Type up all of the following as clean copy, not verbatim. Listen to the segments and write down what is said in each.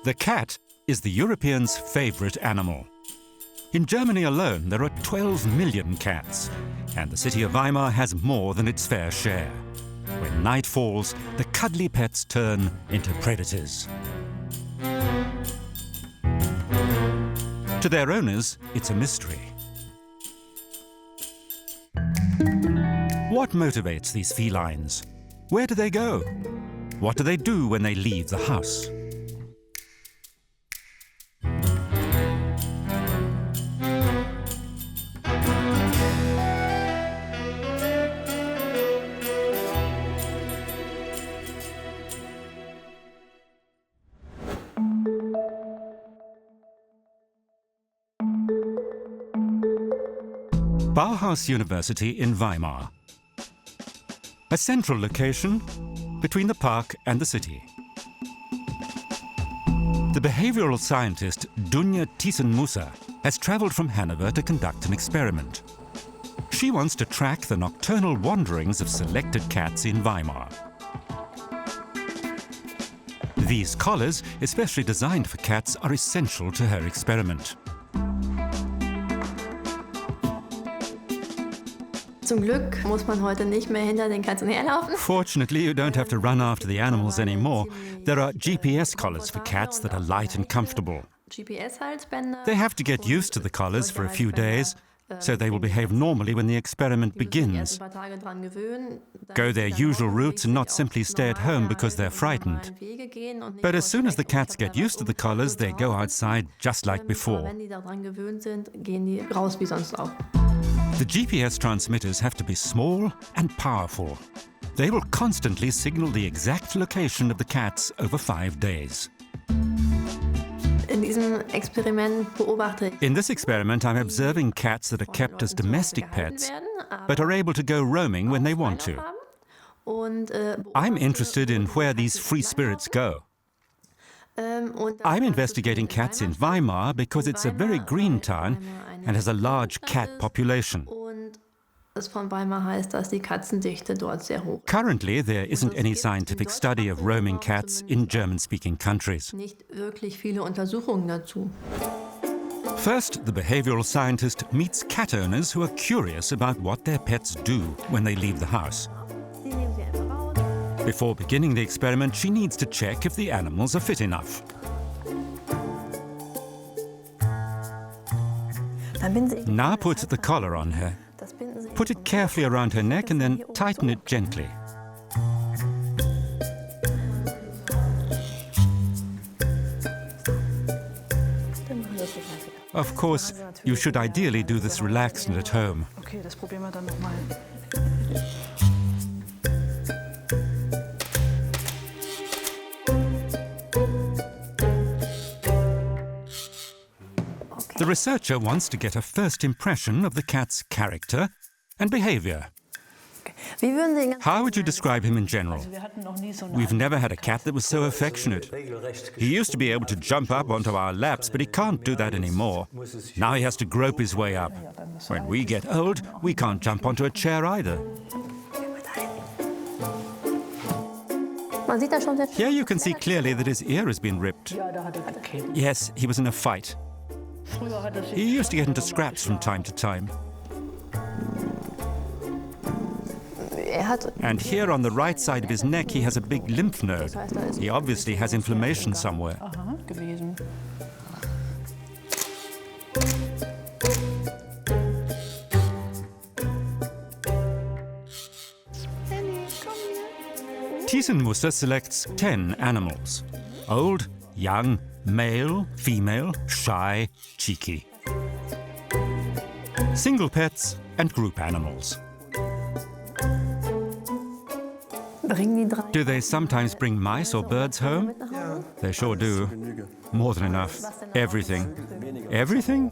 The cat is the European's favorite animal. In Germany alone, there are 12 million cats, and the city of Weimar has more than its fair share. When night falls, the cuddly pets turn into predators. To their owners, it's a mystery. What motivates these felines? Where do they go? What do they do when they leave the house? Bauhaus University in Weimar. A central location between the park and the city. The behavioral scientist Dunja Thyssen-Musser has traveled from Hanover to conduct an experiment. She wants to track the nocturnal wanderings of selected cats in Weimar. These collars, especially designed for cats, are essential to her experiment. Zum Glück muss man heute nicht mehr hinter den Katzen herlaufen. Fortunately, you don't have to run after the animals anymore. There are GPS collars for cats that are light and comfortable. They have to get used to the collars for a few days, so they will behave normally when the experiment begins. Go their usual routes and not simply stay at home because they're frightened. But as soon as the cats get used to the collars, they go outside just like before. The GPS transmitters have to be small and powerful. They will constantly signal the exact location of the cats over 5 days. In this experiment, I'm observing cats that are kept as domestic pets, but are able to go roaming when they want to. I'm interested in where these free spirits go. I'm investigating cats in Weimar because it's a very green town and has a large cat population. Currently, there isn't any scientific study of roaming cats in German-speaking countries. First, the behavioral scientist meets cat owners who are curious about what their pets do when they leave the house. Before beginning the experiment, she needs to check if the animals are fit enough. Now put the collar on her. Put it carefully around her neck and then tighten it gently. Of course, you should ideally do this relaxed and at home. The researcher wants to get a first impression of the cat's character and behavior. How would you describe him in general? We've never had a cat that was so affectionate. He used to be able to jump up onto our laps, but he can't do that anymore. Now he has to grope his way up. When we get old, we can't jump onto a chair either. Here you can see clearly that his ear has been ripped. Yes, he was in a fight. He used to get into scraps from time to time. And here on the right side of his neck, he has a big lymph node. He obviously has inflammation somewhere. Thyssen-Musser selects 10 animals. Old, young, male, female, shy, cheeky. Single pets and group animals. Do they sometimes bring mice or birds home? They sure do. More than enough. Everything. Everything?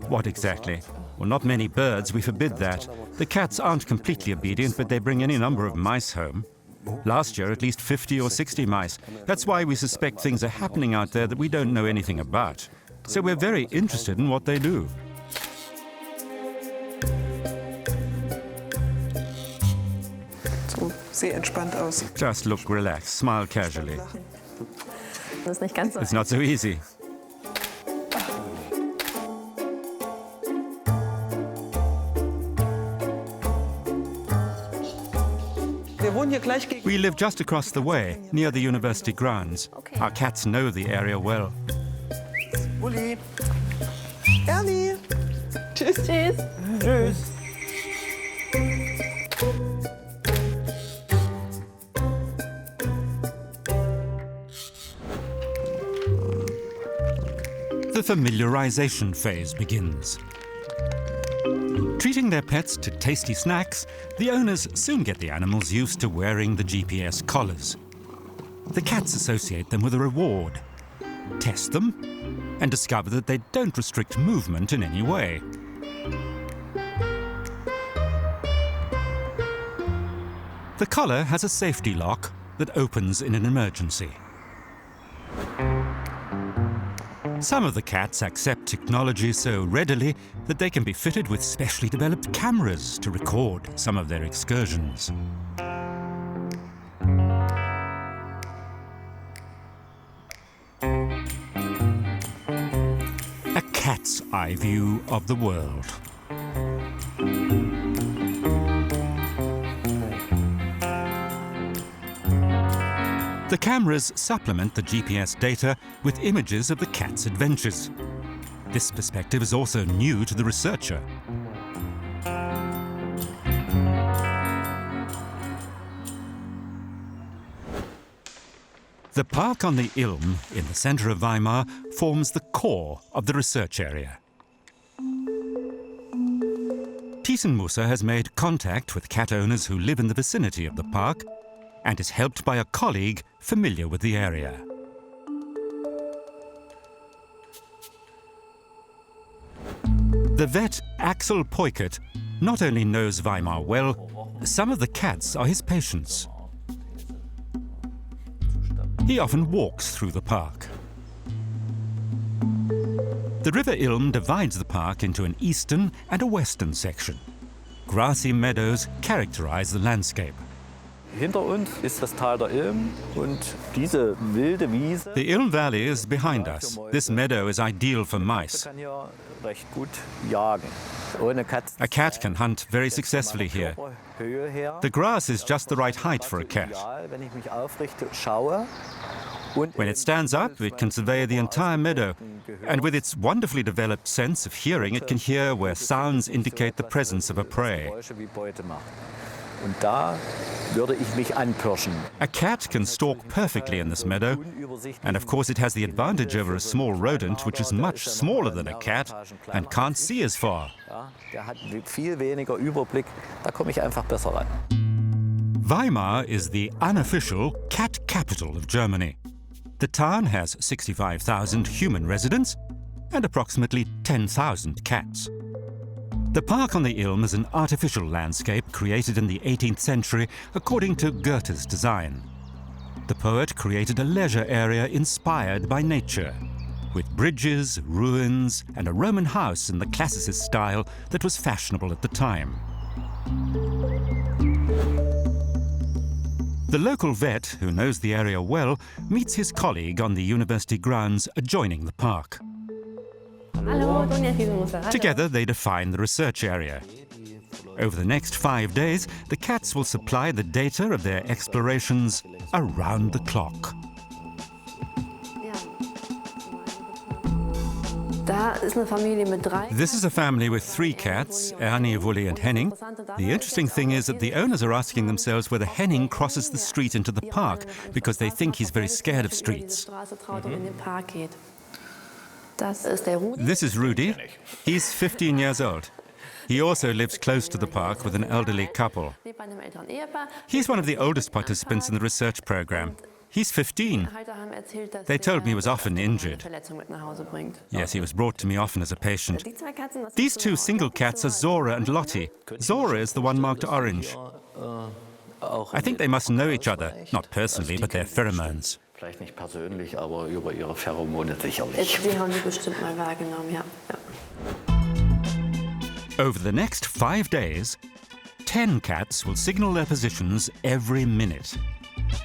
What exactly? Well, not many birds, we forbid that. The cats aren't completely obedient, but they bring any number of mice home. Last year, at least 50 or 60 mice. That's why we suspect things are happening out there that we don't know anything about. So we're very interested in what they do. Sehr entspannt aus. Just look relaxed, smile casually. Das ist nicht ganz so. It's not so easy. We live just across the way, near the university grounds. Okay. Our cats know the area well. Uli. Ernie. Tschüss. Tschüss. Tschüss. The familiarization phase begins. Treating their pets to tasty snacks, the owners soon get the animals used to wearing the GPS collars. The cats associate them with a reward, test them, and discover that they don't restrict movement in any way. The collar has a safety lock that opens in an emergency. Some of the cats accept technology so readily that they can be fitted with specially developed cameras to record some of their excursions. A cat's eye view of the world. The cameras supplement the GPS data with images of the cat's adventures. This perspective is also new to the researcher. The park on the Ilm, in the center of Weimar, forms the core of the research area. Thiesenmusser has made contact with cat owners who live in the vicinity of the park and is helped by a colleague familiar with the area. The vet Axel Peukert not only knows Weimar well, some of the cats are his patients. He often walks through the park. The River Ilm divides the park into an eastern and a western section. Grassy meadows characterize the landscape. Hinter uns ist das Tal der Ilm und diese wilde Wiese. The Ilm Valley is behind us. This meadow is ideal for mice. Kann hier recht gut jagen. Ohne Katz. A cat can hunt very successfully here. Höhe her. The grass is just the right height for a cat. Wenn ich mich aufrichte, schaue. Und When it stands up, it can survey the entire meadow. And with its wonderfully developed sense of hearing, it can hear where sounds indicate the presence of a prey. Geräusche wie Beute macht. Und da würde ich mich anpirschen. A cat can stalk perfectly in this meadow, and of course it has the advantage over a small rodent which is much smaller than a cat and can't see as far. Ja, der hat viel weniger Überblick, da komme ich einfach besser ran. Weimar is the unofficial cat capital of Germany. The town has 65,000 human residents and approximately 10,000 cats. The park on the Ilm is an artificial landscape created in the 18th century according to Goethe's design. The poet created a leisure area inspired by nature, with bridges, ruins, and a Roman house in the classicist style that was fashionable at the time. The local vet, who knows the area well, meets his colleague on the university grounds adjoining the park. Hallo, Sonja Thiesenmusser. Hallo. Together, they define the research area. Over the next 5 days, the cats will supply the data of their explorations around the clock. This is a family with 3 cats, Ernie, Wully and Henning. The interesting thing is that the owners are asking themselves whether Henning crosses the street into the park because they think he's very scared of streets. This is Rudi. He's 15 years old. He also lives close to the park with an elderly couple. He's one of the oldest participants in the research program. He's 15. They told me he was often injured. Yes, he was brought to me often as a patient. These 2 single cats are Zora and Lottie. Zora is the one marked orange. I think they must know each other, not personally, but their pheromones. Vielleicht nicht persönlich, aber über ihre Pheromone sicherlich. Die haben die bestimmt mal wahrgenommen, ja. Over the next 5 days, 10 cats will signal their positions every minute.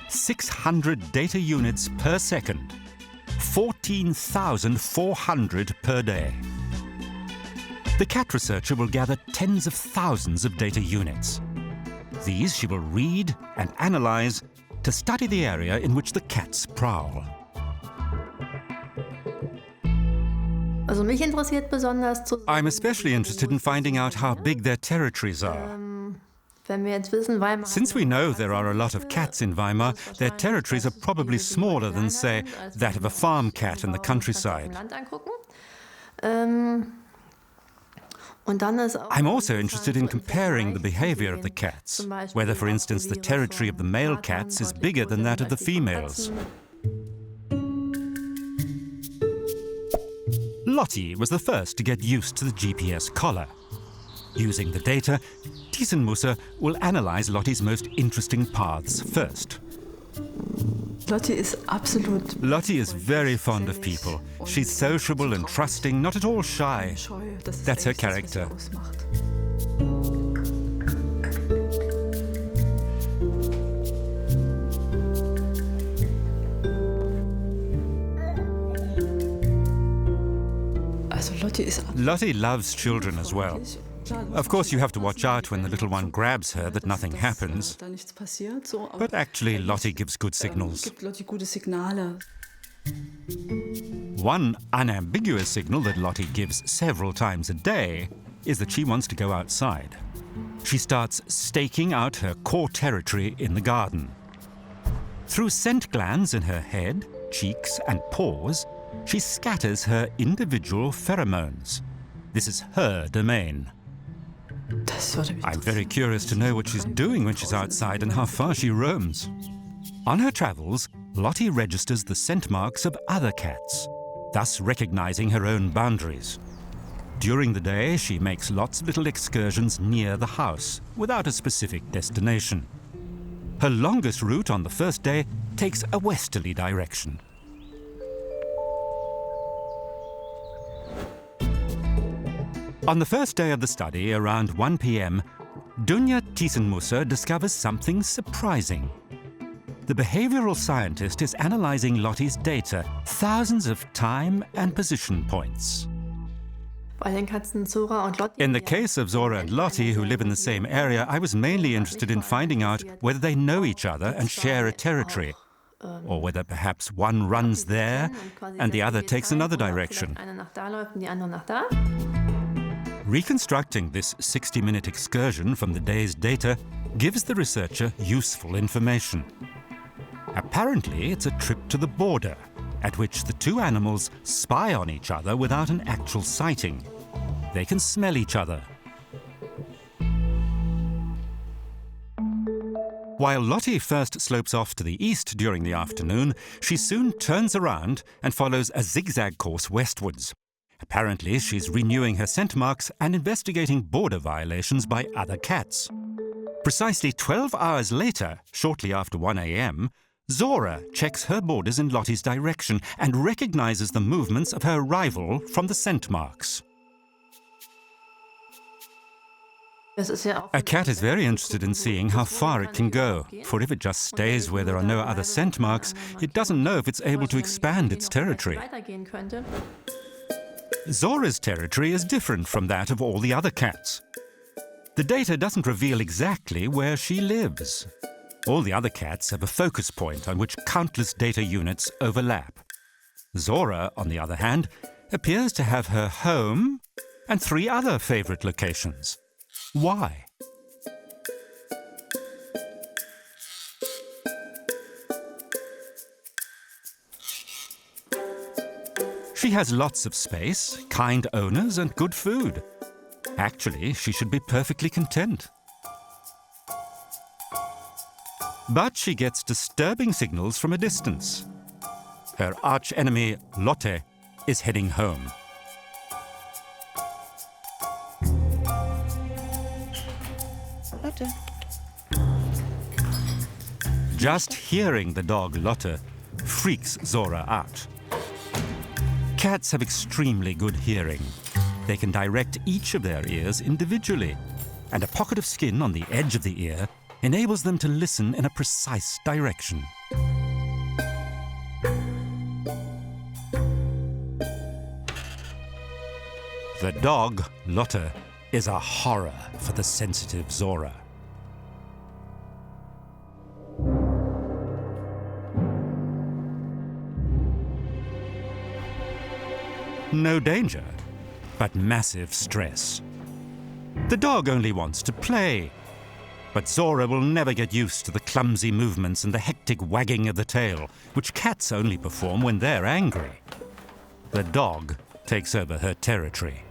600 data units per second. 14,400 per day. The cat researcher will gather tens of thousands of data units. These she will read and analyze to study the area in which the cats prowl. Also mich interessiert besonders zu I'm especially interested in finding out how big their territories are. wenn wir jetzt wissen, Weimar. Since we know there are a lot of cats in Weimar, their territories are probably smaller than, say, that of a farm cat in the countryside. I'm also interested in comparing the behavior of the cats, whether, for instance, the territory of the male cats is bigger than that of the females. Lottie was the first to get used to the GPS collar. Using the data, Thiessen-Musser will analyze Lottie's most interesting paths first. Lotti is very fond of people. She's sociable and trusting, not at all shy. That's her character. Lottie loves children as well. Of course, you have to watch out when the little one grabs her that nothing happens. But actually, Lottie gives good signals. One unambiguous signal that Lottie gives several times a day is that she wants to go outside. She starts staking out her core territory in the garden. Through scent glands in her head, cheeks, and paws, she scatters her individual pheromones. This is her domain. I'm very curious to know what she's doing when she's outside and how far she roams. On her travels, Lottie registers the scent marks of other cats, thus recognizing her own boundaries. During the day, she makes lots of little excursions near the house, without a specific destination. Her longest route on the first day takes a westerly direction. On the first day of the study, around 1 p.m., Dunja Thiessen-Musser discovers something surprising. The behavioral scientist is analyzing Lottie's data, thousands of time and position points. In the case of Zora and Lottie, who live in the same area, I was mainly interested in finding out whether they know each other and share a territory, or whether perhaps one runs there and the other takes another direction. Reconstructing this 60-minute excursion from the day's data gives the researcher useful information. Apparently, it's a trip to the border, at which the two animals spy on each other without an actual sighting. They can smell each other. While Lottie first slopes off to the east during the afternoon, she soon turns around and follows a zigzag course westwards. Apparently, she's renewing her scent marks and investigating border violations by other cats. Precisely 12 hours later, shortly after 1 a.m., Zora checks her borders in Lottie's direction and recognizes the movements of her rival from the scent marks. A cat is very interested in seeing how far it can go, for if it just stays where there are no other scent marks, it doesn't know if it's able to expand its territory. Zora's territory is different from that of all the other cats. The data doesn't reveal exactly where she lives. All the other cats have a focus point on which countless data units overlap. Zora, on the other hand, appears to have her home and 3 other favorite locations. Why? She has lots of space, kind owners, and good food. Actually, she should be perfectly content. But she gets disturbing signals from a distance. Her arch-enemy, Lotte, is heading home. Lotte. Just hearing the dog Lotte freaks Zora out. Cats have extremely good hearing. They can direct each of their ears individually, and a pocket of skin on the edge of the ear enables them to listen in a precise direction. The dog, Lotte, is a horror for the sensitive Zora. No danger, but massive stress. The dog only wants to play, but Zora will never get used to the clumsy movements and the hectic wagging of the tail, which cats only perform when they're angry. The dog takes over her territory.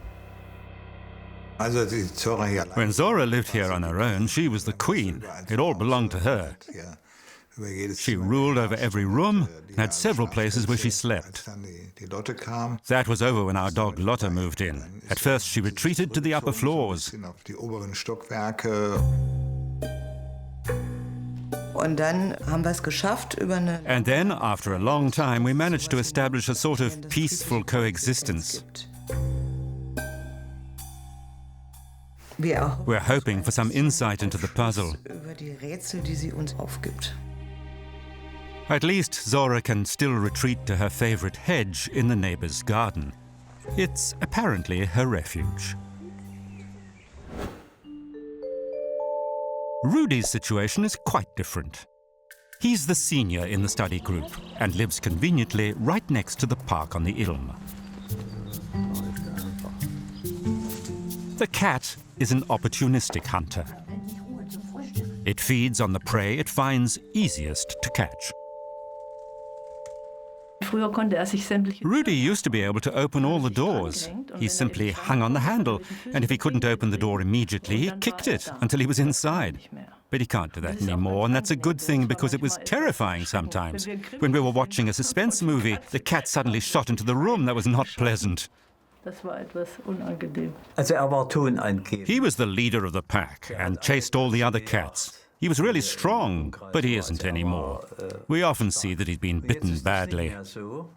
When Zora lived here on her own, she was the queen. It all belonged to her. She ruled over every room and had several places where she slept. That was over when our dog Lotte moved in. At first she retreated to the upper floors. Und dann haben wir es geschafft über eine... And then, after a long time, we managed to establish a sort of peaceful coexistence. We're hoping for some insight into the puzzle. Über die Rätsel, die sie uns aufgibt. At least Zora can still retreat to her favorite hedge in the neighbor's garden. It's apparently her refuge. Rudy's situation is quite different. He's the senior in the study group and lives conveniently right next to the park on the Ilm. The cat is an opportunistic hunter. It feeds on the prey it finds easiest to catch. Rudy used to be able to open all the doors. He simply hung on the handle, and if he couldn't open the door immediately, he kicked it until he was inside. But he can't do that anymore, and that's a good thing because it was terrifying sometimes. When we were watching a suspense movie, the cat suddenly shot into the room. That was not pleasant. He was the leader of the pack and chased all the other cats. He was really strong, but he isn't anymore. We often see that he's been bitten badly.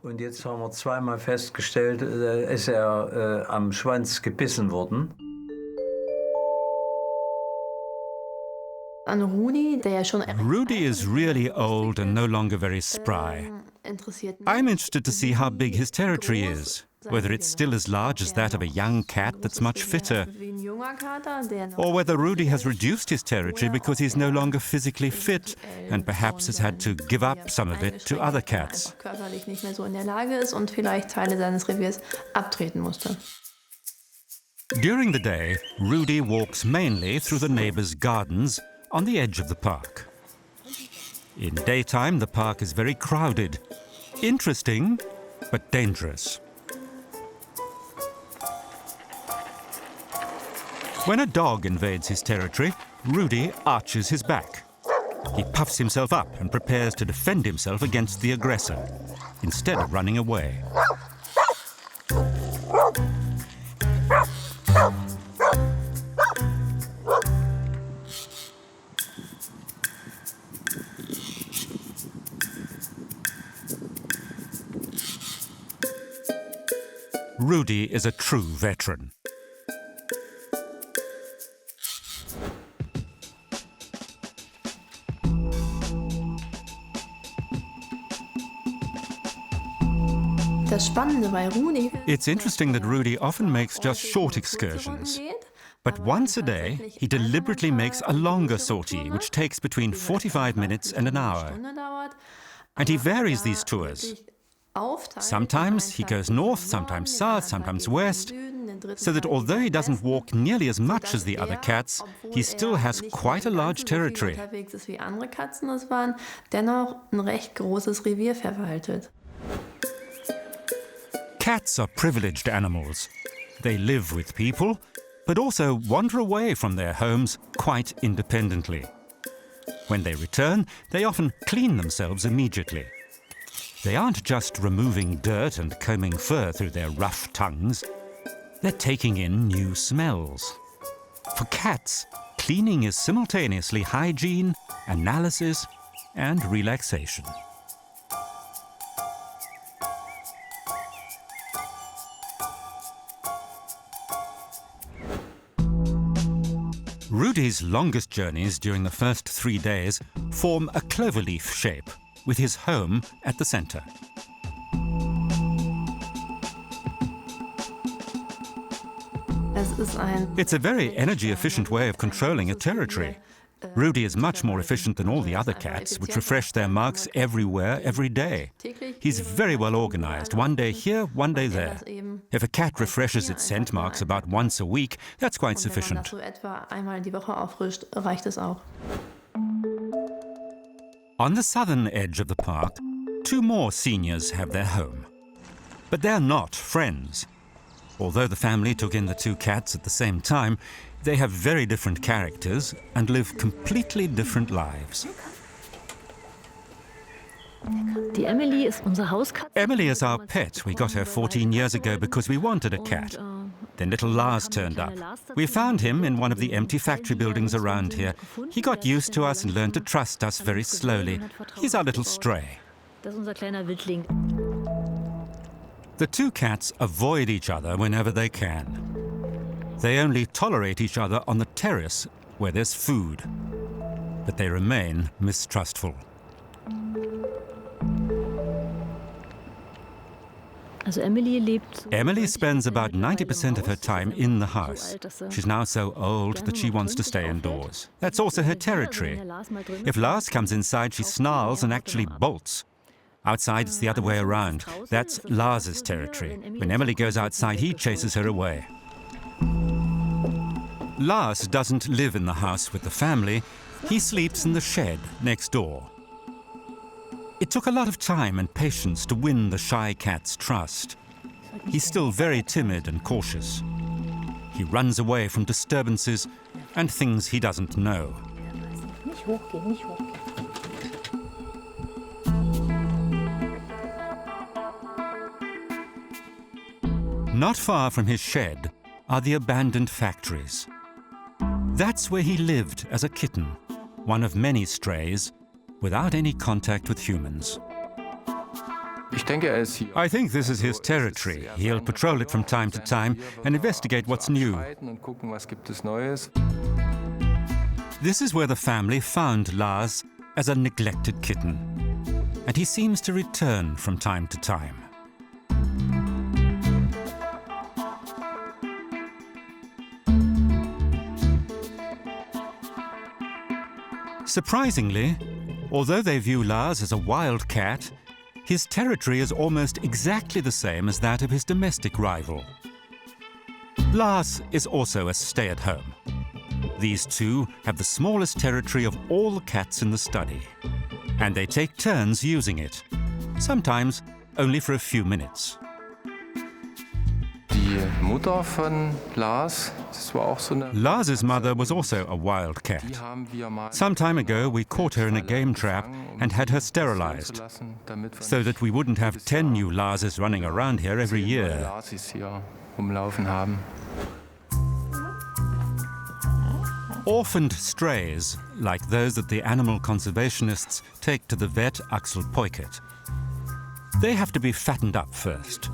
Und jetzt haben wir zweimal festgestellt, ist am Schwanz gebissen worden. Rudy is really old and no longer very spry. I'm interested to see how big his territory is, whether it's still as large as that of a young cat that's much fitter, or whether Rudy has reduced his territory because he's no longer physically fit and perhaps has had to give up some of it to other cats. During the day, Rudy walks mainly through the neighbors' gardens on the edge of the park. In daytime, the park is very crowded. Interesting, but dangerous. When a dog invades his territory, Rudy arches his back. He puffs himself up and prepares to defend himself against the aggressor, instead of running away. Rudy is a true veteran. It's interesting that Rudy often makes just short excursions. But once a day, he deliberately makes a longer sortie, which takes between 45 minutes and an hour. And he varies these tours. Sometimes he goes north, sometimes south, sometimes west, so that although he doesn't walk nearly as much as the other cats, he still has quite a large territory. Cats are privileged animals. They live with people, but also wander away from their homes quite independently. When they return, they often clean themselves immediately. They aren't just removing dirt and combing fur through their rough tongues. They're taking in new smells. For cats, cleaning is simultaneously hygiene, analysis, and relaxation. Rudy's longest journeys during the first 3 days form a cloverleaf shape, with his home at the center. It's a very energy-efficient way of controlling a territory. Rudy is much more efficient than all the other cats, which refresh their marks everywhere, every day. He's very well organized, one day here, one day there. If a cat refreshes its scent marks about once a week, that's quite sufficient. On the southern edge of the park, 2 more seniors have their home. But they're not friends. Although the family took in the 2 cats at the same time, they have very different characters and live completely different lives. Emily is our pet. We got her 14 years ago because we wanted a cat. Then little Lars turned up. We found him in one of the empty factory buildings around here. He got used to us and learned to trust us very slowly. He's our little stray. The 2 cats avoid each other whenever they can. They only tolerate each other on the terrace where there's food. But they remain mistrustful. Emily spends about 90% of her time in the house. She's now so old that she wants to stay indoors. That's also her territory. If Lars comes inside, she snarls and actually bolts. Outside, it's the other way around. That's Lars's territory. When Emily goes outside, he chases her away. Lars doesn't live in the house with the family. He sleeps in the shed next door. It took a lot of time and patience to win the shy cat's trust. He's still very timid and cautious. He runs away from disturbances and things he doesn't know. Not far from his shed are the abandoned factories. That's where he lived as a kitten, one of many strays, without any contact with humans. I think this is his territory. He'll patrol it from time to time and investigate what's new. This is where the family found Lars as a neglected kitten, and he seems to return from time to time. Surprisingly, although they view Lars as a wild cat, his territory is almost exactly the same as that of his domestic rival. Lars is also a stay-at-home. These 2 have the smallest territory of all the cats in the study, and they take turns using it, sometimes only for a few minutes. Lars's mother was also a wild cat. Some time ago, we caught her in a game trap and had her sterilized, so that we wouldn't have 10 new Larses running around here every year. Orphaned strays, like those that the animal conservationists take to the vet Axel Peukert, they have to be fattened up first.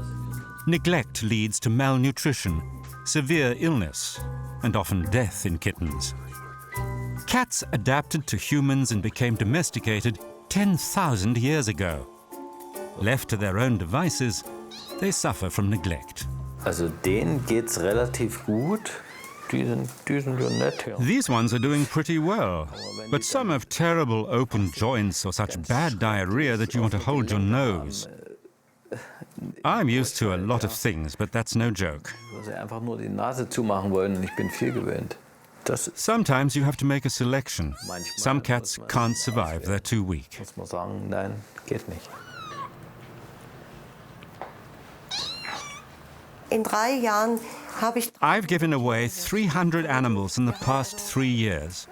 Neglect leads to malnutrition, severe illness, and often death in kittens. Cats adapted to humans and became domesticated 10,000 years ago. Left to their own devices, they suffer from neglect. Also denen geht's relativ gut. These ones are doing pretty well, but some have terrible open joints or such bad diarrhea that you want to hold your nose. I'm used to a lot of things, but that's no joke. Sometimes you have to make a selection. Some cats can't survive, they're too weak. I've given away 300 animals in the past 3 years.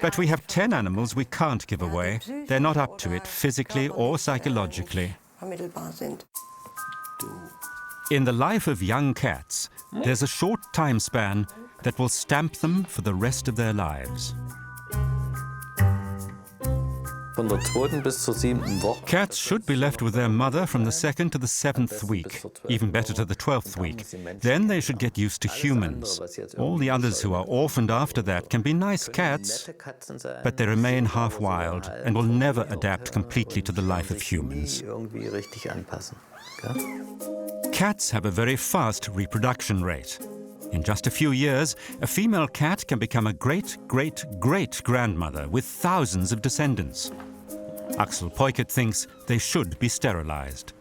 But we have 10 animals we can't give away. They're not up to it physically or psychologically. In the life of young cats, there's a short time span that will stamp them for the rest of their lives. Von der 2. bis zur 7. Woche. Cats should be left with their mother from the 2nd to the 7th week, even better to the 12th week. Then they should get used to humans. All the others who are orphaned after that can be nice cats, but they remain half wild and will never adapt completely to the life of humans. Cats have a very fast reproduction rate. In just a few years, a female cat can become a great-great-great-grandmother with thousands of descendants. Axel Peukert thinks they should be sterilized.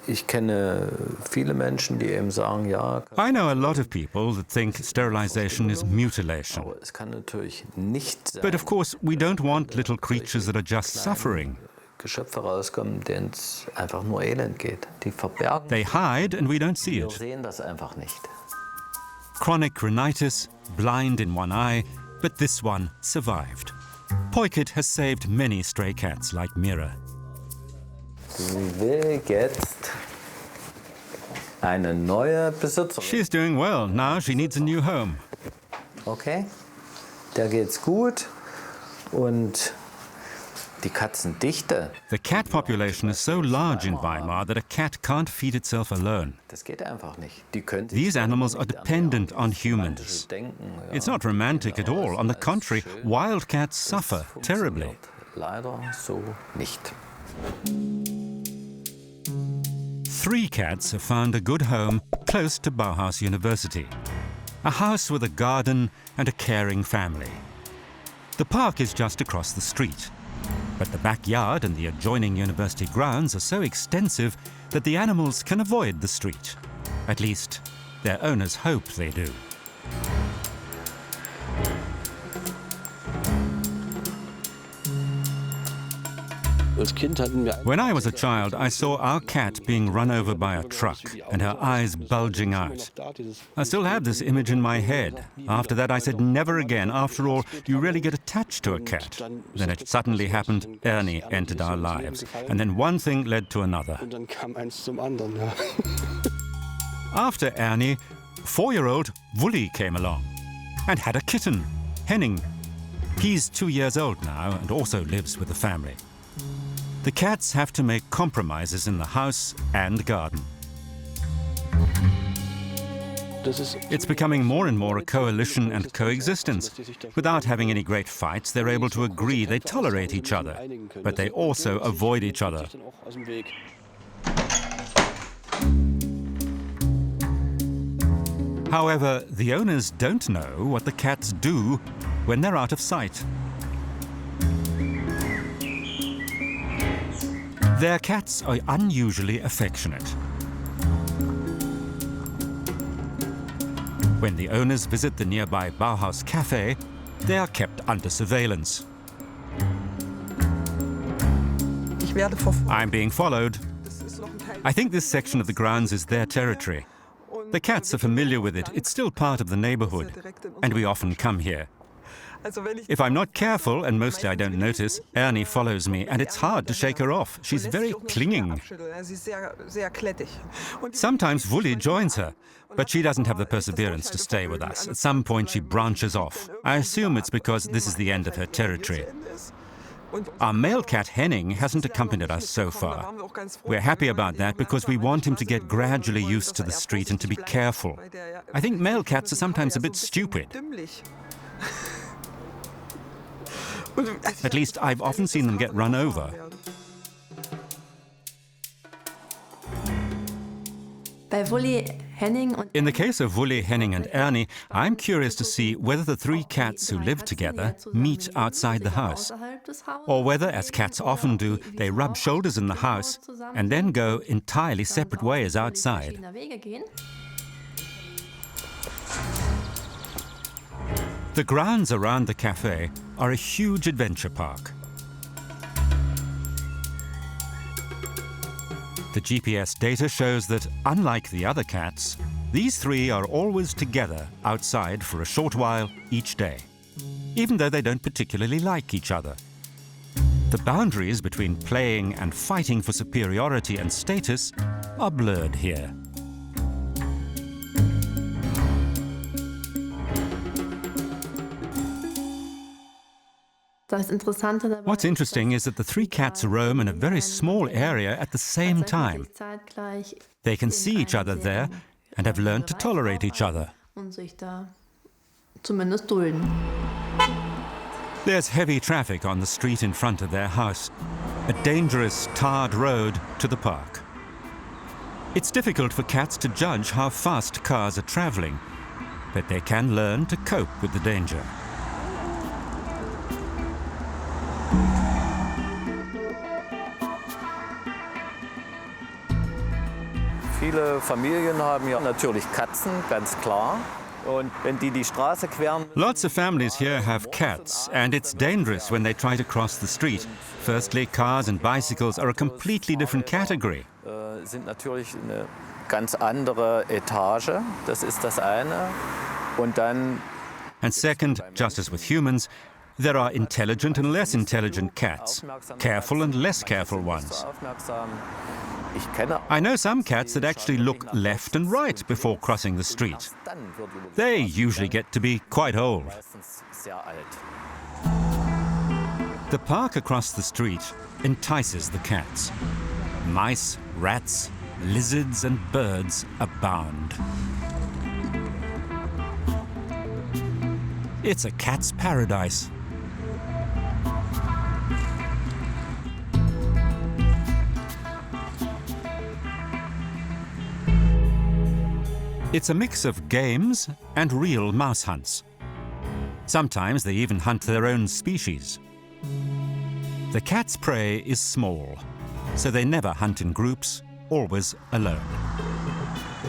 Ich kenne viele Menschen, die eben sagen, ja. I know a lot of people that think sterilization is mutilation. Aber es kann natürlich nicht sein, But of course, we don't want little creatures that are just suffering. Geschöpfe rauskommen, denen es einfach nur elend geht. Die verbergen. They hide and we don't see Wir it. sehen das einfach nicht. Chronic rhinitis, blind in one eye, but this one survived. Peukert has saved many stray cats like Mira. Sie will jetzt eine neue Besitzerin. She's doing well. Now she needs a new home. Okay, der geht's gut und die Katzendichte. The cat population is so large in Weimar that a cat can't feed itself alone. Das geht einfach nicht. Die können sich These animals are nicht dependent on romantische humans. Denken, ja. It's not romantic at all. On the contrary, wild cats suffer terribly. Leider so nicht. 3 cats have found a good home close to Bauhaus University. A house with a garden and a caring family. The park is just across the street. But the backyard and the adjoining university grounds are so extensive that the animals can avoid the street. At least, their owners hope they do. When I was a child, I saw our cat being run over by a truck and her eyes bulging out. I still have this image in my head. After that, I said, never again. After all, you really get attached to a cat. Then it suddenly happened. Ernie entered our lives. And then one thing led to another. After Ernie, 4-year-old Wully came along and had a kitten, Henning. He's 2 years old now and also lives with the family. The cats have to make compromises in the house and garden. It's becoming more and more a coalition and coexistence. Without having any great fights, they're able to agree they tolerate each other, but they also avoid each other. However, the owners don't know what the cats do when they're out of sight. Their cats are unusually affectionate. When the owners visit the nearby Bauhaus Cafe, they are kept under surveillance. I'm being followed. I think this section of the grounds is their territory. The cats are familiar with it. It's still part of the neighborhood, and we often come here. If I'm not careful, and mostly I don't notice, Ernie follows me, and it's hard to shake her off. She's very clinging. Sometimes Wully joins her, but she doesn't have the perseverance to stay with us. At some point she branches off. I assume it's because this is the end of her territory. Our male cat Henning hasn't accompanied us so far. We're happy about that because we want him to get gradually used to the street and to be careful. I think male cats are sometimes a bit stupid. At least I've often seen them get run over. In the case of Wully, Henning and Ernie, I'm curious to see whether the 3 cats who live together meet outside the house, or whether, as cats often do, they rub shoulders in the house and then go entirely separate ways outside. The grounds around the cafe are a huge adventure park. The GPS data shows that, unlike the other cats, these 3 are always together outside for a short while each day, even though they don't particularly like each other. The boundaries between playing and fighting for superiority and status are blurred here. What's interesting is that the three cats roam in a very small area at the same time. They can see each other there and have learned to tolerate each other. There's heavy traffic on the street in front of their house, a dangerous tarred road to the park. It's difficult for cats to judge how fast cars are traveling, but they can learn to cope with the danger. Viele Familien haben ja natürlich Katzen, ganz klar. Und wenn die Straße queren. Lots of families here have cats, and it's dangerous when they try to cross the street. Firstly, cars and bicycles are a completely different category. Sind natürlich eine ganz andere Etage, das ist das eine. Und dann. And second, just as with humans, there are intelligent and less intelligent cats, careful and less careful ones. I know some cats that actually look left and right before crossing the street. They usually get to be quite old. The park across the street entices the cats. Mice, rats, lizards and birds abound. It's a cat's paradise. It's a mix of games and real mouse hunts. Sometimes they even hunt their own species. The cat's prey is small, so they never hunt in groups, always alone.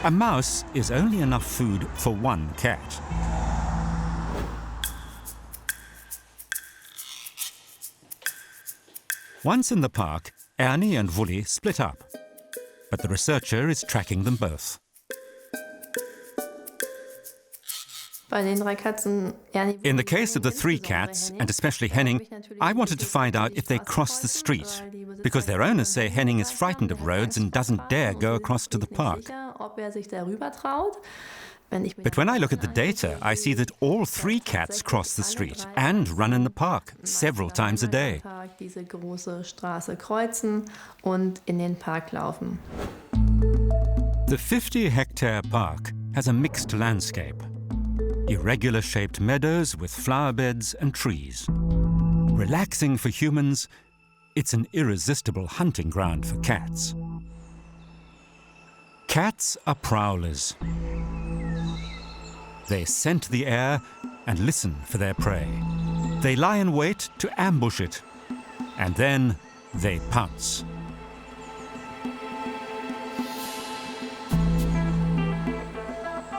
A mouse is only enough food for one cat. Once in the park, Ernie and Wully split up, but the researcher is tracking them both. In the case of the three cats, and especially Henning, I wanted to find out if they cross the street, because their owners say Henning is frightened of roads and doesn't dare go across to the park. But when I look at the data, I see that all three cats cross the street and run in the park several times a day. The 50-hectare park has a mixed landscape. Irregular-shaped meadows with flower beds and trees. Relaxing for humans, it's an irresistible hunting ground for cats. Cats are prowlers. They scent the air and listen for their prey. They lie in wait to ambush it, and then they pounce.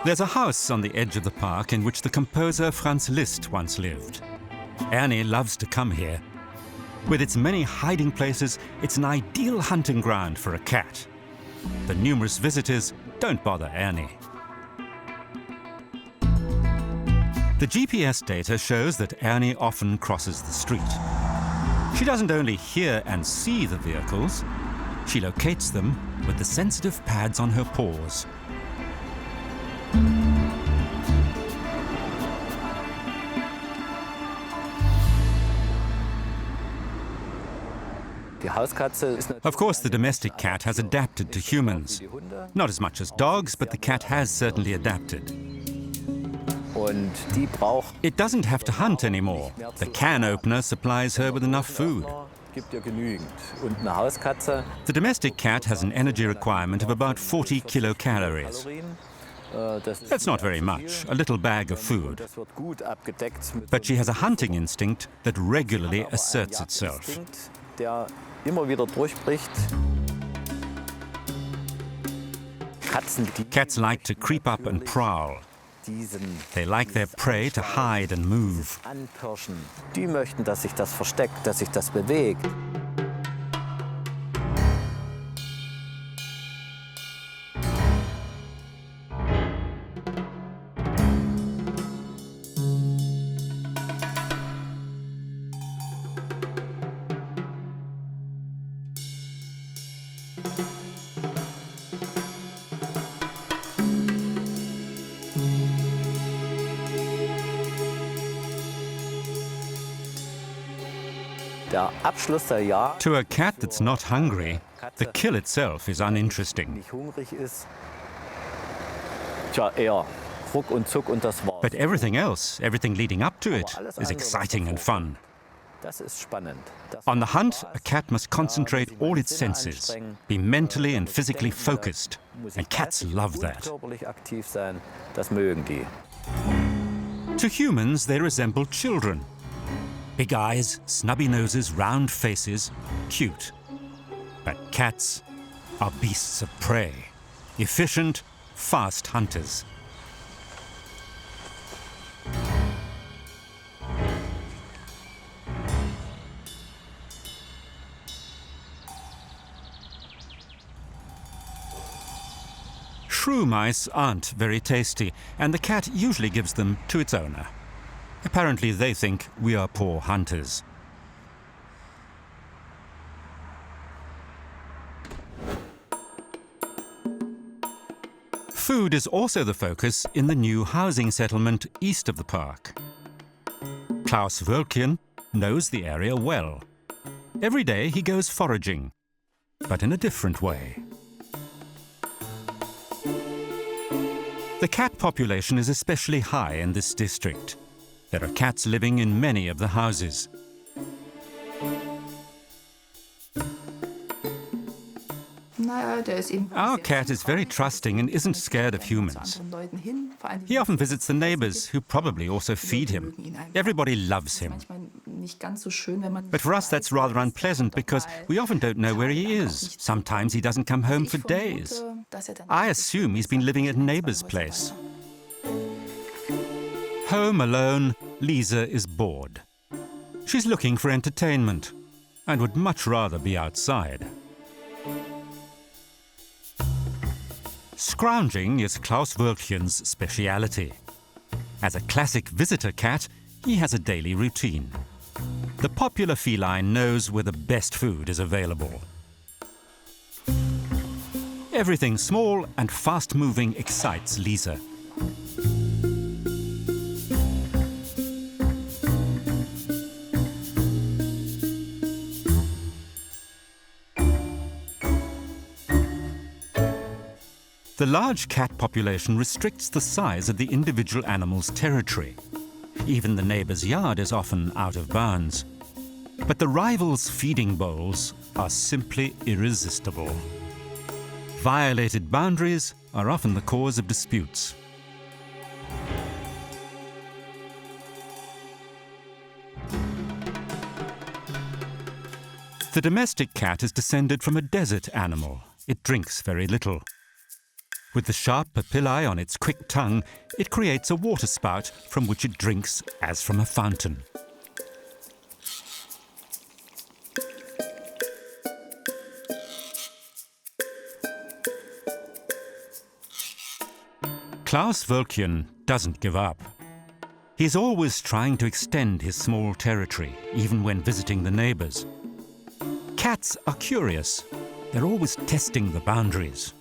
There's a house on the edge of the park in which the composer Franz Liszt once lived. Ernie loves to come here. With its many hiding places, it's an ideal hunting ground for a cat. The numerous visitors don't bother Ernie. The GPS data shows that Ernie often crosses the street. She doesn't only hear and see the vehicles, she locates them with the sensitive pads on her paws. Of course, the domestic cat has adapted to humans. Not as much as dogs, but the cat has certainly adapted. It doesn't have to hunt anymore. The can opener supplies her with enough food. The domestic cat has an energy requirement of about 40 kilocalories. That's not very much, a little bag of food. But she has a hunting instinct that regularly asserts itself. Cats like to creep up and prowl. They like their prey to hide and move. Die möchten, dass sich das versteckt, dass sich das bewegt. Der Abschluss der Jagd, To a cat that's not hungry, the kill itself is uninteresting. nicht hungrig ist, tja, eher Ruck und Zuck und das war's. But everything else, everything leading up to it, is exciting and fun. Das ist spannend. Das On the macht hunt, Spaß. a cat must concentrate all its senses, be mentally and physically focused, and cats love that. Körperlich aktiv sein, das mögen die. To humans, they resemble children. Big eyes, snubby noses, round faces, cute. But cats are beasts of prey, efficient, fast hunters. Shrew mice aren't very tasty, and the cat usually gives them to its owner. Apparently they think we are poor hunters. Food is also the focus in the new housing settlement east of the park. Klaus Wölkchen knows the area well. Every day he goes foraging, but in a different way. The cat population is especially high in this district. There are cats living in many of the houses. Our cat is very trusting and isn't scared of humans. He often visits the neighbors, who probably also feed him. Everybody loves him. But for us that's rather unpleasant because we often don't know where he is. Sometimes he doesn't come home for days. I assume he's been living at a neighbor's place. Home alone, Lisa is bored. She's looking for entertainment and would much rather be outside. Scrounging is Klaus Wölkchen's speciality. As a classic visitor cat, he has a daily routine. The popular feline knows where the best food is available. Everything small and fast-moving excites Lisa. The large cat population restricts the size of the individual animal's territory. Even the neighbor's yard is often out of bounds. But the rivals' feeding bowls are simply irresistible. Violated boundaries are often the cause of disputes. The domestic cat is descended from a desert animal. It drinks very little. With the sharp papillae on its quick tongue, it creates a water spout from which it drinks as from a fountain. Klaus Wölkchen doesn't give up. He's always trying to extend his small territory, even when visiting the neighbors. Cats are curious. They're always testing the boundaries.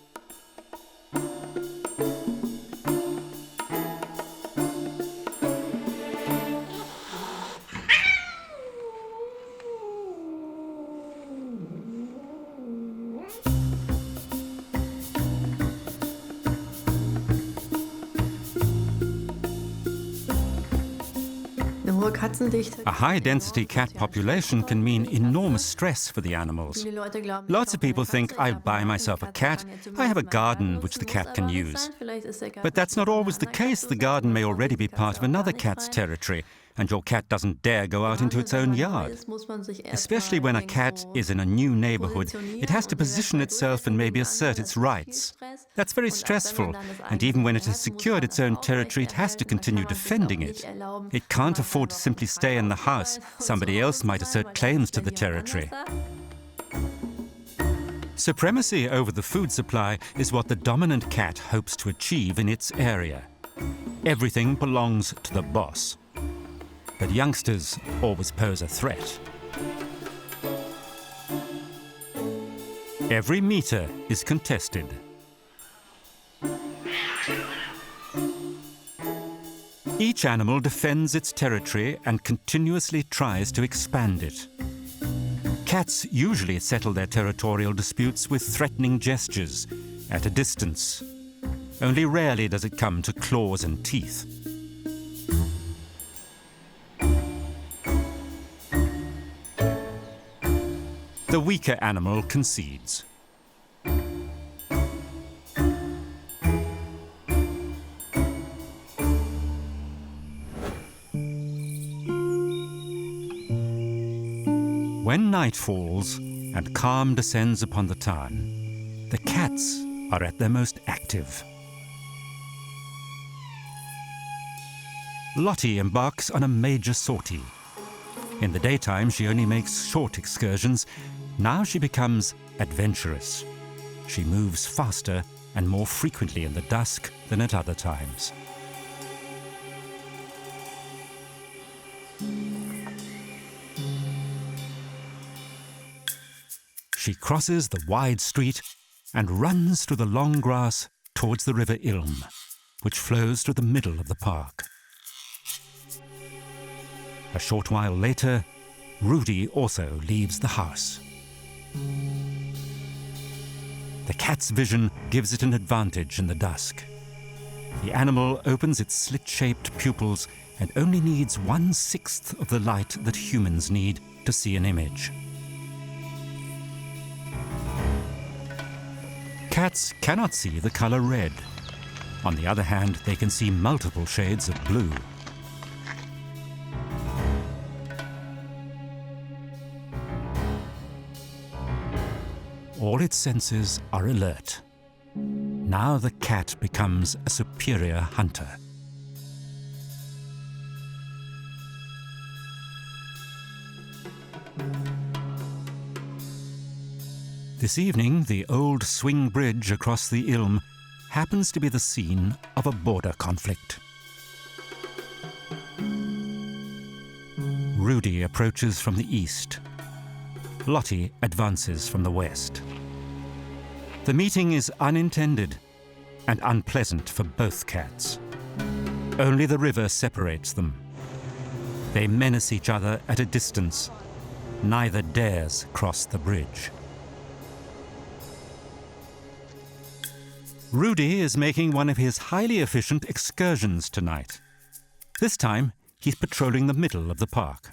A high-density cat population can mean enormous stress for the animals. Lots of people think, I'll buy myself a cat, I have a garden which the cat can use. But that's not always the case. The garden may already be part of another cat's territory, and your cat doesn't dare go out into its own yard. Especially when a cat is in a new neighborhood, it has to position itself and maybe assert its rights. That's very stressful, and even when it has secured its own territory, it has to continue defending it. It can't afford to simply stay in the house. Somebody else might assert claims to the territory. Supremacy over the food supply is what the dominant cat hopes to achieve in its area. Everything belongs to the boss. But youngsters always pose a threat. Every meter is contested. Each animal defends its territory and continuously tries to expand it. Cats usually settle their territorial disputes with threatening gestures, at a distance. Only rarely does it come to claws and teeth. The weaker animal concedes. When night falls and calm descends upon the town, the cats are at their most active. Lottie embarks on a major sortie. In the daytime, she only makes short excursions. Now she becomes adventurous. She moves faster and more frequently in the dusk than at other times. She crosses the wide street and runs through the long grass towards the river Ilm, which flows through the middle of the park. A short while later, Rudy also leaves the house. The cat's vision gives it an advantage in the dusk. The animal opens its slit-shaped pupils and only needs 1/6 of the light that humans need to see an image. Cats cannot see the color red. On the other hand, they can see multiple shades of blue. All its senses are alert. Now the cat becomes a superior hunter. This evening, the old swing bridge across the Ilm happens to be the scene of a border conflict. Rudy approaches from the east. Lottie advances from the west. The meeting is unintended and unpleasant for both cats. Only the river separates them. They menace each other at a distance. Neither dares cross the bridge. Rudy is making one of his highly efficient excursions tonight. This time, he's patrolling the middle of the park.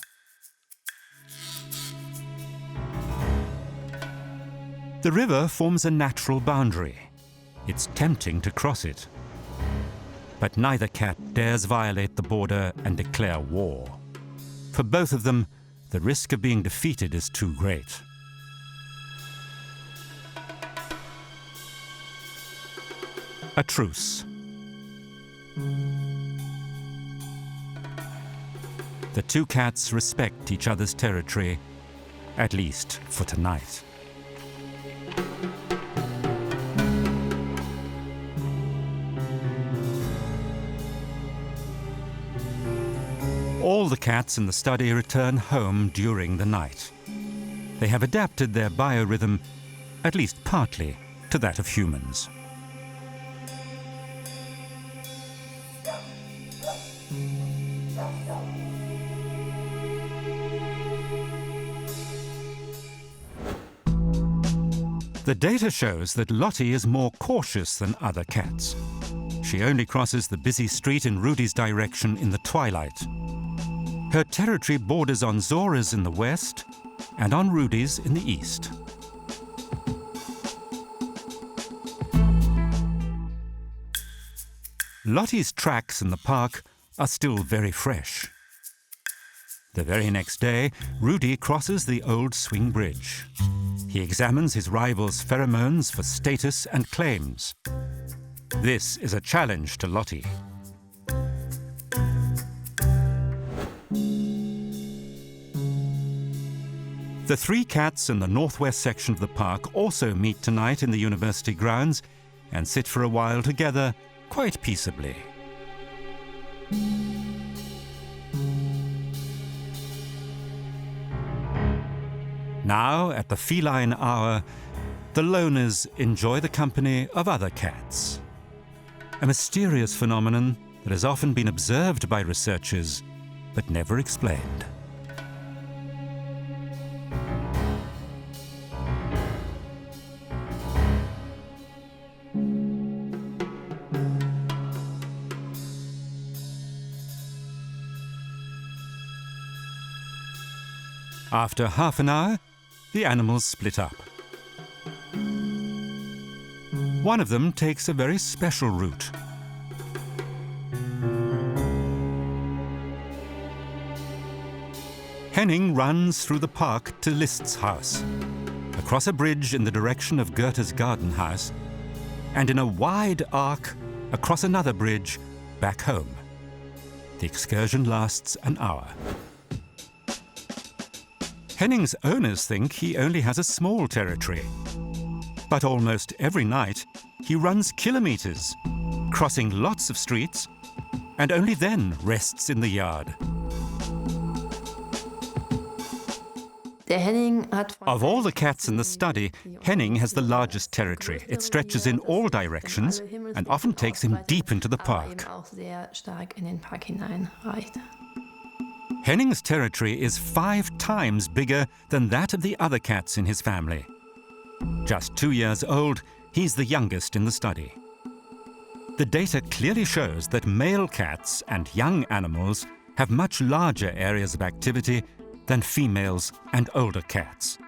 The river forms a natural boundary. It's tempting to cross it. But neither cat dares violate the border and declare war. For both of them, the risk of being defeated is too great. A truce. The two cats respect each other's territory, at least for tonight. All the cats in the study return home during the night. They have adapted their biorhythm, at least partly, to that of humans. The data shows that Lottie is more cautious than other cats. She only crosses the busy street in Rudy's direction in the twilight. Her territory borders on Zora's in the west and on Rudy's in the east. Lottie's tracks in the park are still very fresh. The very next day, Rudy crosses the old swing bridge. He examines his rival's pheromones for status and claims. This is a challenge to Lottie. The three cats in the northwest section of the park also meet tonight in the university grounds and sit for a while together, quite peaceably. Now, at the feline hour, the loners enjoy the company of other cats. A mysterious phenomenon that has often been observed by researchers, but never explained. After half an hour, the animals split up. One of them takes a very special route. Henning runs through the park to List's house, across a bridge in the direction of Goethe's garden house, and in a wide arc across another bridge back home. The excursion lasts an hour. Henning's owners think he only has a small territory. But almost every night, he runs kilometers, crossing lots of streets, and only then rests in the yard. Of all the cats in the study, Henning has the largest territory. It stretches in all directions and often takes him deep into the park. Henning's territory is 5 times bigger than that of the other cats in his family. Just 2 years old, he's the youngest in the study. The data clearly shows that male cats and young animals have much larger areas of activity than females and older cats.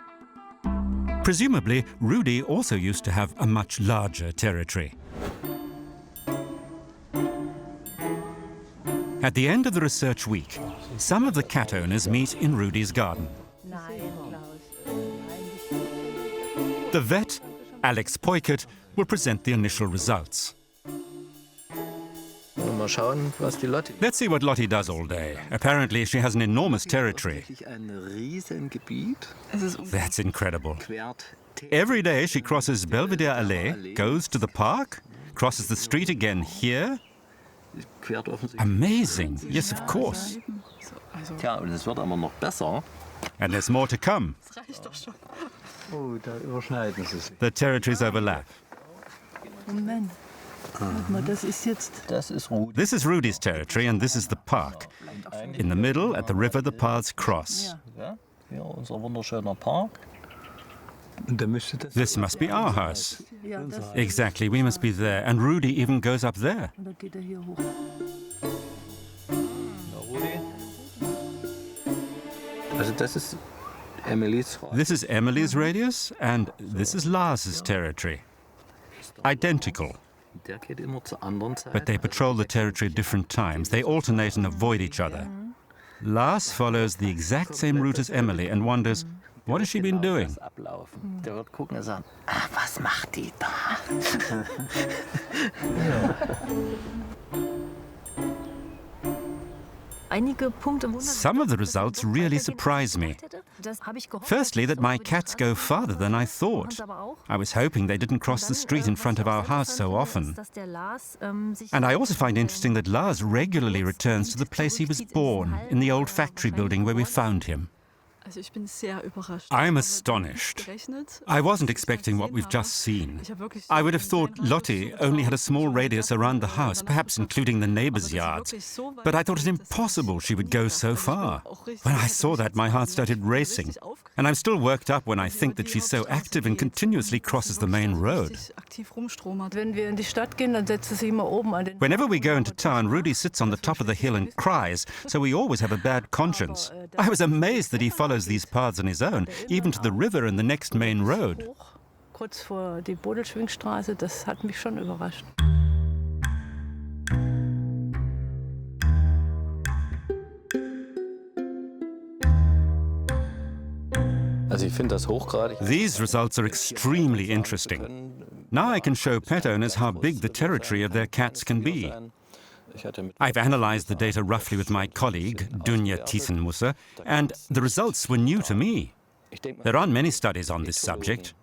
Presumably, Rudy also used to have a much larger territory. At the end of the research week, some of the cat owners meet in Rudy's garden. The vet, Alex Peukert, will present the initial results. Let's see what Lottie does all day. Apparently, she has an enormous territory. That's incredible. Every day she crosses Belvedere Allee, goes to the park, crosses the street again here. Amazing. Yes, of course. And there's more to come. The territories overlap. This is Rudy's territory and this is the park. In the middle, at the river, the paths cross. This must be our house. Exactly, we must be there. And Rudy even goes up there. This is Emily's radius, and this is Lars's territory. Identical. But they patrol the territory at different times. They alternate and avoid each other. Lars follows the exact same route as Emily and wonders, what has she been doing? Some of the results really surprise me. Firstly, that my cats go farther than I thought. I was hoping they didn't cross the street in front of our house so often. And I also find interesting that Lars regularly returns to the place he was born, in the old factory building where we found him. I'm astonished. I wasn't expecting what we've just seen. I would have thought Lottie only had a small radius around the house, perhaps including the neighbors' yards. But I thought it impossible she would go so far. When I saw that, my heart started racing. And I'm still worked up when I think that she's so active and continuously crosses the main road. Whenever we go into town, Rudy sits on the top of the hill and cries, so we always have a bad conscience. I was amazed that he follows these paths on his own, even to the river and the next main road. These results are extremely interesting. Now I can show pet owners how big the territory of their cats can be. I've analyzed the data roughly with my colleague, Dunja Thiesenmusser, and the results were new to me. There aren't many studies on this subject.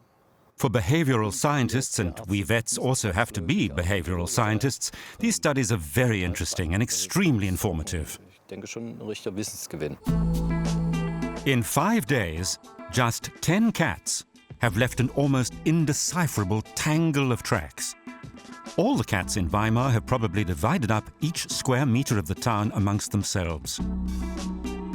For behavioral scientists, and we vets also have to be behavioral scientists, these studies are very interesting and extremely informative. In 5 days, just 10 cats have left an almost indecipherable tangle of tracks. All the cats in Weimar have probably divided up each square meter of the town amongst themselves.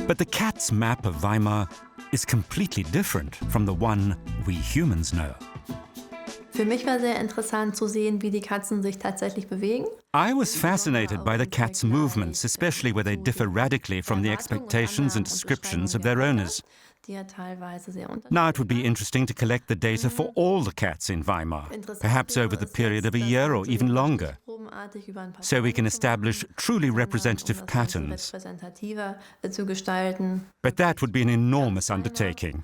But the cat's map of Weimar is completely different from the one we humans know. Für mich war sehr interessant zu sehen, wie die Katzen sich tatsächlich bewegen. I was fascinated by the cats' movements, especially where they differ radically from the expectations and descriptions of their owners. Now it would be interesting to collect the data for all the cats in Weimar, perhaps over the period of a year or even longer, so we can establish truly representative patterns. But that would be an enormous undertaking.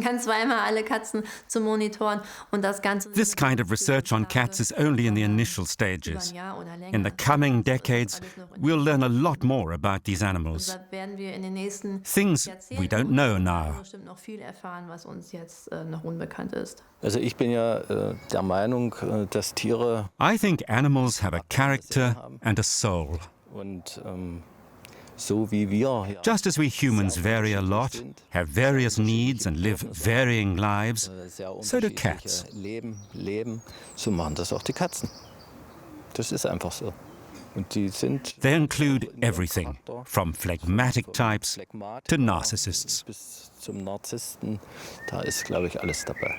Ganz Weimar alle Katzen zu monitoren und das Ganze. This kind of research on cats is only in the initial stages. In the coming decades, we'll learn a lot more about these animals. Things we don't know now. Also ich bin ja der Meinung, dass Tiere I think animals have a character and a soul. und so wie wir Just as we humans vary a lot, have various needs and live varying lives, so do cats. leben, so machen das auch die Katzen. Das ist einfach so. Und die sind They include everything, from phlegmatic types to narcissists. bis zum Narzissten, da ist, glaube ich, alles dabei.